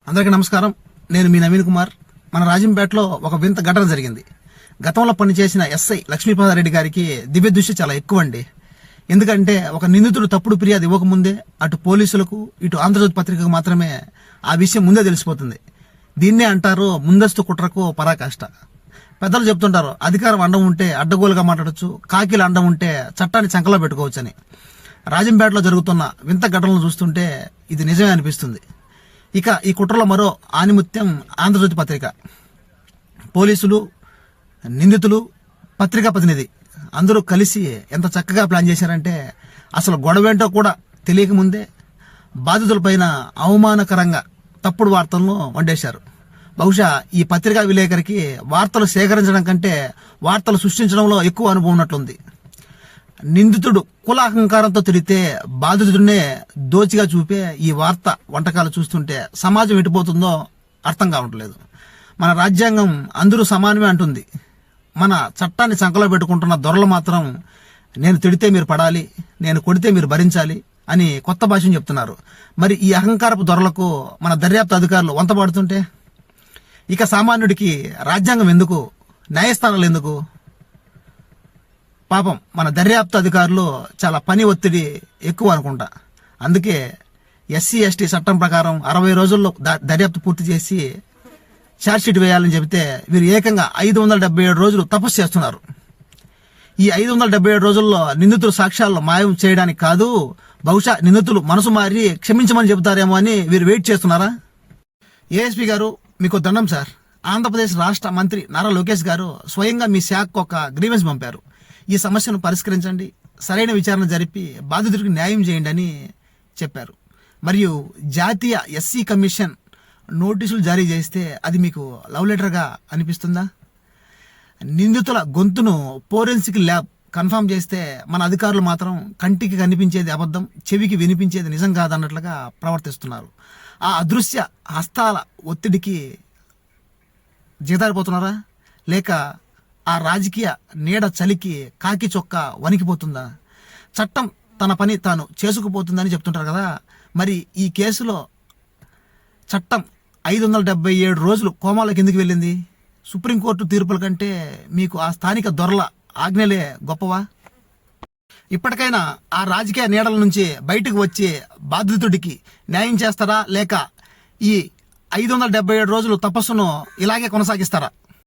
అందరికీ నమస్కారం. నేను మీ నవీన్ కుమార్. మన రాజంపేటలో ఒక వింత ఘటన జరిగింది. గతంలో పనిచేసిన ఎస్ఐ లక్ష్మీపాదారెడ్డి గారికి దివ్య దృష్టి చాలా ఎక్కువ అండి. ఎందుకంటే ఒక నిందితుడు తప్పుడు ఫిర్యాదు ఇవ్వకముందే అటు పోలీసులకు ఇటు ఆంధ్రజ్యోతి పత్రికకు మాత్రమే ఆ విషయం ముందే తెలిసిపోతుంది. దీన్నే అంటారు ముందస్తు కుట్రకు పరాకాష్ట. పెద్దలు చెప్తుంటారు, అధికారం అండం ఉంటే అడ్డగోలుగా మాట్లాడచ్చు, కాకిల అండం ఉంటే చట్టాన్ని చంకలో పెట్టుకోవచ్చని. రాజంపేటలో జరుగుతున్న వింత ఘటనలు చూస్తుంటే ఇది నిజమే అనిపిస్తుంది. ఇక ఈ కుట్రలో మరో ఆనిముత్యం ఆంధ్రజ్యోతి పత్రిక. పోలీసులు, నిందితులు, పత్రికా ప్రతినిధి అందరూ కలిసి ఎంత చక్కగా ప్లాన్ చేశారంటే అసలు గొడవేంటో కూడా తెలియకముందే బాధితులపైన అవమానకరంగా తప్పుడు వార్తలను వండేశారు. బహుశా ఈ పత్రికా విలేకరికి వార్తలు సేకరించడం కంటే వార్తలు సృష్టించడంలో ఎక్కువ అనుభవం ఉన్నట్లుంది. నిందితుడు కుల అహంకారంతో తిరిగితే బాధితుడినే దోచిగా చూపే ఈ వార్త వంటకాలు చూస్తుంటే సమాజం ఎటుపోతుందో అర్థం కావట్లేదు. మన రాజ్యాంగం అందరూ సమానమే అంటుంది. మన చట్టాన్ని సంకలో పెట్టుకుంటున్న దొరలు మాత్రం నేను తిడితే మీరు పడాలి, నేను కొడితే మీరు భరించాలి అని కొత్త భాషను చెప్తున్నారు. మరి ఈ అహంకారపు దొరలకు మన దర్యాప్తు అధికారులు వంతపడుతుంటే ఇక సామాన్యుడికి రాజ్యాంగం ఎందుకు, న్యాయస్థానాలు ఎందుకు? పాపం మన దర్యాప్తు అధికారులు చాలా పని ఒత్తిడి ఎక్కువ అనుకుంటా. అందుకే ఎస్సీ ఎస్టీ చట్టం ప్రకారం 60 రోజుల్లో దర్యాప్తు పూర్తి చేసి ఛార్జ్షీట్ వేయాలని చెబితే వీరు ఏకంగా 577 రోజులు తపస్సు చేస్తున్నారు. ఈ 577 రోజుల్లో నిందితుల సాక్ష్యాలను మాయం చేయడానికి కాదు, బహుశా నిందితులు మనసు మారి క్షమించమని చెబుతారేమో అని వీరు వెయిట్ చేస్తున్నారా? ఏఎస్పీ గారు, మీకు దండం సార్. ఆంధ్రప్రదేశ్ రాష్ట్ర మంత్రి నారా లోకేష్ గారు స్వయంగా మీ శాఖకు ఒక గ్రీవెన్స్ పంపారు. ఈ సమస్యను పరిష్కరించండి, సరైన విచారణ జరిపి బాధితుడికి న్యాయం చేయండి అని చెప్పారు. మరియు జాతీయ ఎస్సీ కమిషన్ నోటీసులు జారీ చేస్తే అది మీకు లవ్ లెటర్గా అనిపిస్తుందా? నిందితుల గొంతును ఫోరెన్సిక్ ల్యాబ్ కన్ఫర్మ్ చేస్తే మన అధికారులు మాత్రం కంటికి కనిపించేది అబద్ధం, చెవికి వినిపించేది నిజం కాదన్నట్లుగా ప్రవర్తిస్తున్నారు. ఆ అదృశ్య హస్తాల ఒత్తిడికి జిగదారిపోతున్నారా? లేక ఆ రాజకీయ నీడ చలికి కాకి చొక్క వణికిపోతుందా? చట్టం తన పని తాను చేసుకుపోతుందని చెప్తుంటారు కదా. మరి ఈ కేసులో చట్టం 577 రోజులు కోమాలోకి ఎందుకు వెళ్ళింది? సుప్రీంకోర్టు తీర్పుల కంటే మీకు ఆ స్థానిక దొరల ఆజ్ఞలే గొప్పవా? ఇప్పటికైనా ఆ రాజకీయ నీడల నుంచి బయటకు వచ్చి బాధితుడికి న్యాయం చేస్తారా, లేక ఈ 577 రోజులు తపస్సును ఇలాగే కొనసాగిస్తారా?